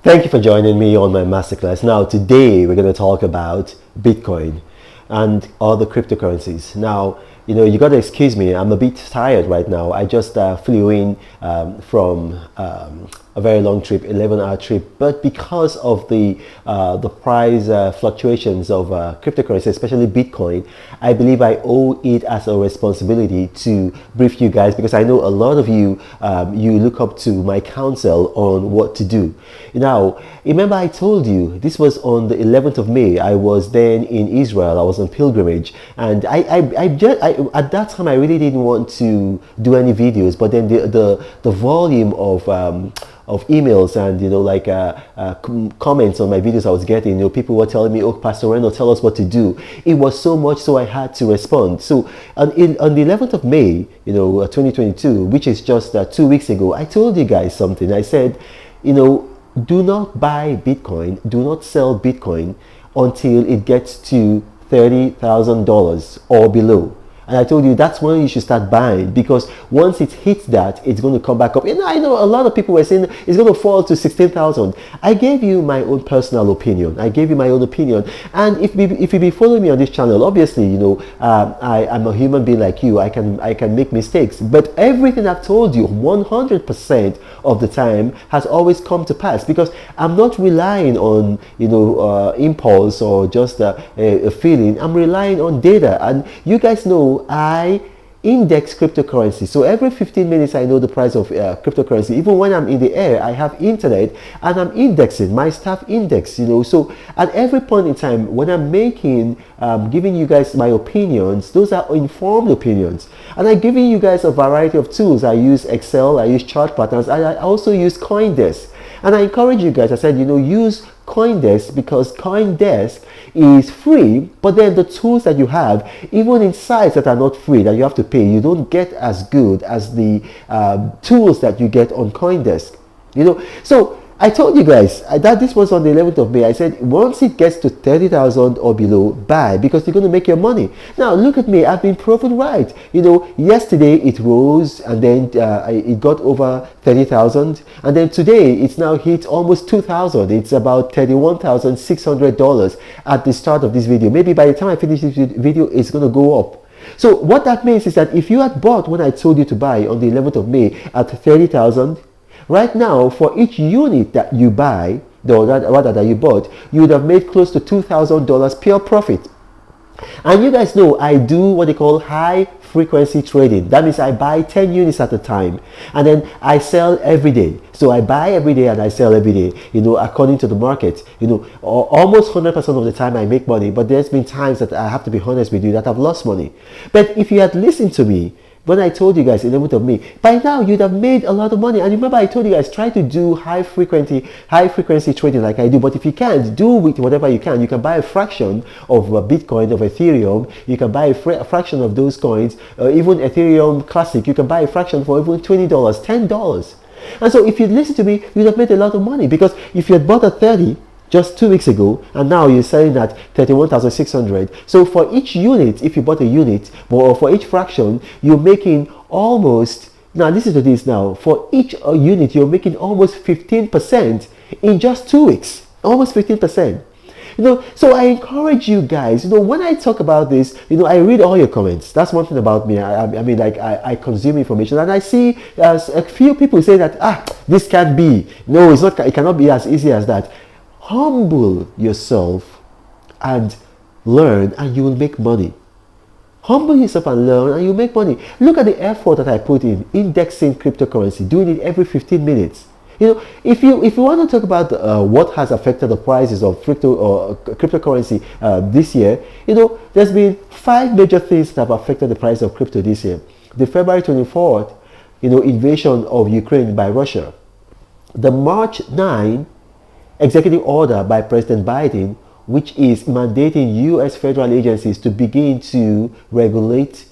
Thank you for joining me on my masterclass. Now, today we're going to talk about Bitcoin and other cryptocurrencies. Now, you got to excuse me, I'm a bit tired right now. I just flew in from a very long trip, 11-hour trip, but because of the price fluctuations of cryptocurrency, especially Bitcoin, I believe I owe it as a responsibility to brief you guys, because I know a lot of you you look up to my counsel on what to do. Now, remember I told you this was on the 11th of May. I was then in Israel. I was on pilgrimage, and I at that time I really didn't want to do any videos, but then the volume of emails and comments on my videos I was getting, people were telling me, "Oh, Pastor Reno, tell us what to do." It was so much, so I had to respond. So on the 11th of May, 2022, which is just 2 weeks ago, I told you guys something. I said, do not buy Bitcoin, do not sell Bitcoin until it gets to $30,000 or below. And I told you that's when you should start buying, because once it hits that, it's going to come back up. I know a lot of people were saying it's going to fall to 16,000. I gave you my own personal opinion. I gave you my own opinion. And if you be following me on this channel, obviously, I'm a human being like you. I can make mistakes. But everything I've told you 100% of the time has always come to pass, because I'm not relying on, impulse or just a feeling. I'm relying on data. And you guys know I index cryptocurrency. So every 15 minutes I know the price of cryptocurrency. Even when I'm in the air, I have internet and I'm indexing my staff index. So at every point in time when I'm giving you guys my opinions, those are informed opinions, and I'm giving you guys a variety of tools. I use Excel, I use chart patterns, and I also use CoinDesk. And I encourage you guys, I said, use CoinDesk, because CoinDesk is free, but then the tools that you have, even in sites that are not free, that you have to pay, you don't get as good as the tools that you get on CoinDesk. So I told you guys that this was on the 11th of May. I said once it gets to 30,000 or below, buy, because you're going to make your money. Now look at me, I've been proven right. Yesterday it rose, and then it got over 30,000, and then today it's now hit almost 2,000. It's about $31,600 at the start of this video. Maybe by the time I finish this video, it's going to go up. So what that means is that if you had bought when I told you to buy on the 11th of May at 30,000, right now, for each unit that you buy, rather that you bought, you would have made close to $2,000 pure profit. And you guys know I do what they call high frequency trading. That means I buy 10 units at a time, and then I sell every day. So I buy every day and I sell every day, according to the market. Almost 100% of the time I make money, but there's been times that I have to be honest with you that I've lost money. But if you had listened to me when I told you guys in the month of May, by now you'd have made a lot of money. And remember I told you guys, try to do high frequency trading like I do. But if you can't, do with whatever you can. You can buy a fraction of Bitcoin, of Ethereum. You can buy a fraction of those coins, even Ethereum Classic. You can buy a fraction for even $20, $10. And so if you'd listened to me, you'd have made a lot of money, because if you had bought at 30 just 2 weeks ago, and now you're selling at 31,600. So for each unit, if you bought a unit, or for each fraction, you're making almost, now listen to this now, for each unit, you're making almost 15% in just 2 weeks. Almost 15%. So I encourage you guys, when I talk about this, I read all your comments. That's one thing about me. I consume information, and I see a few people say that, this can't be. No, it's not, it cannot be as easy as that. Humble yourself and learn, and you will make money. Humble yourself and learn, and you make money. Look at the effort that I put in indexing cryptocurrency, doing it every 15 minutes. If you want to talk about what has affected the prices of cryptocurrency this year, there's been 5 major things that have affected the price of crypto this year. The February 24th, invasion of Ukraine by Russia. The March 9 executive order by President Biden, which is mandating U.S. federal agencies to begin to regulate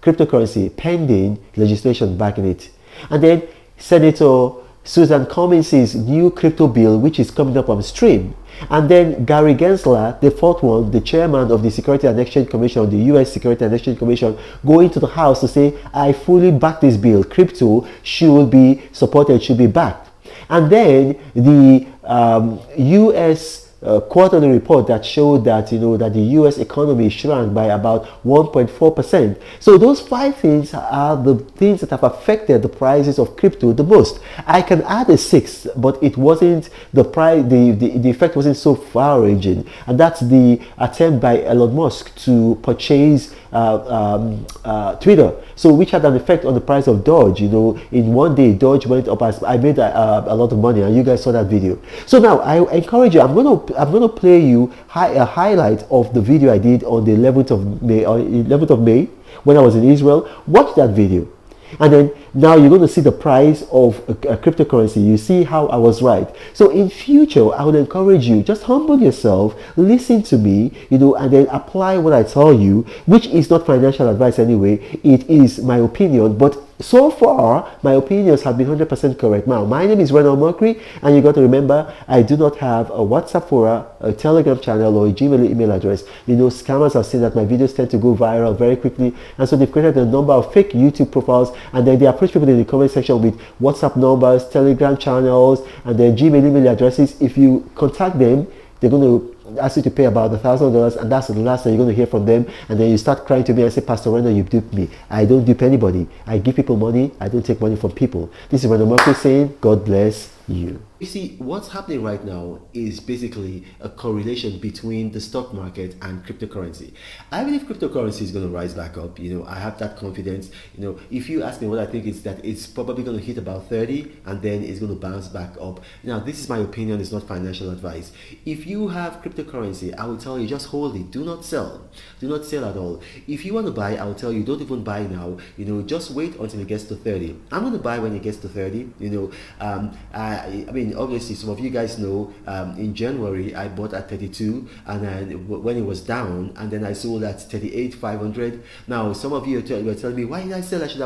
cryptocurrency pending legislation backing it. And then Senator Susan Cummings' new crypto bill, which is coming up on stream. And then Gary Gensler, the fourth one, the chairman of the Security and Exchange Commission, the U.S. Security and Exchange Commission, going to the House to say, I fully back this bill. Crypto should be supported, should be backed. And then the U.S. Quarterly report that showed that that the U.S. economy shrank by about 1.4%. So those five things are the things that have affected the prices of crypto the most. I can add a sixth, but it wasn't the price. The effect wasn't so far-ranging, and that's the attempt by Elon Musk to purchase Twitter, so which had an effect on the price of Doge. In one day Doge went up. As I made a lot of money, and you guys saw that video. So now I encourage you. I'm gonna play you a highlight of the video I did on the 11th of May when I was in Israel. Watch that video. And then now you're going to see the price of a cryptocurrency. You see how I was right. So in future, I would encourage you, just humble yourself, listen to me, and then apply what I tell you, which is not financial advice anyway. It is my opinion, but so far, my opinions have been 100% correct. Now, my name is Reynold Mercury, and you got to remember, I do not have a WhatsApp forum, a Telegram channel, or a Gmail email address. Scammers have seen that my videos tend to go viral very quickly, and so they've created a number of fake YouTube profiles, and then they approach people in the comment section with WhatsApp numbers, Telegram channels, and then Gmail email addresses. If you contact them, they're going to ask you to pay about $1,000, and that's the last time you're going to hear from them. And then you start crying to me and say, Pastor Reynold, you duped me. I don't dupe anybody. I give people money. I don't take money from people. This is Reynold Mercury saying, God bless you. You see, what's happening right now is basically a correlation between the stock market and cryptocurrency. I believe cryptocurrency is going to rise back up. I have that confidence. If you ask me what I think, is that it's probably going to hit about 30 and then it's going to bounce back up. Now, this is my opinion. It's not financial advice. If you have cryptocurrency, I will tell you, just hold it. Do not sell. Do not sell at all. If you want to buy, I will tell you, don't even buy now. Just wait until it gets to 30. I'm going to buy when it gets to 30. I mean, obviously some of you guys know, in January I bought at 32, and then when it was down, and then I sold at 38,500. Now some of you were telling me, why did I sell? I should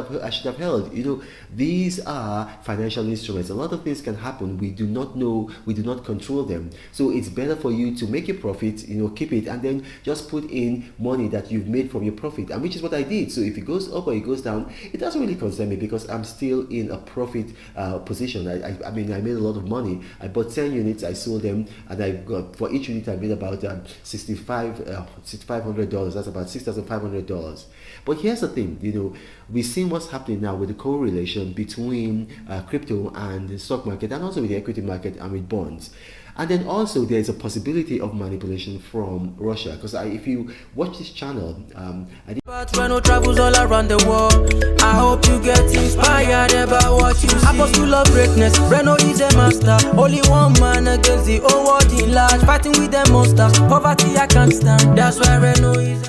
have held. These are financial instruments. A lot of things can happen. We do not know, we do not control them. So it's better for you to make a profit, keep it, and then just put in money that you've made from your profit, and which is what I did. So if it goes up or it goes down, it doesn't really concern me, because I'm still in a profit position. I mean, I made a lot of money. I bought 10 units, I sold them, and I got, for each unit I made about $6,500. That's about $6,500. But here's the thing, we've seen what's happening now with the correlation between crypto and the stock market, and also with the equity market and with bonds. And then also there's a possibility of manipulation from Russia, because if you watch this channel, but Reynold travels all around the world. I hope you get inspired about what you see. Apostle of greatness, Reynold is a master. Only one man against the whole world in large, fighting with the monsters. Poverty I can't stand, that's why Reynold is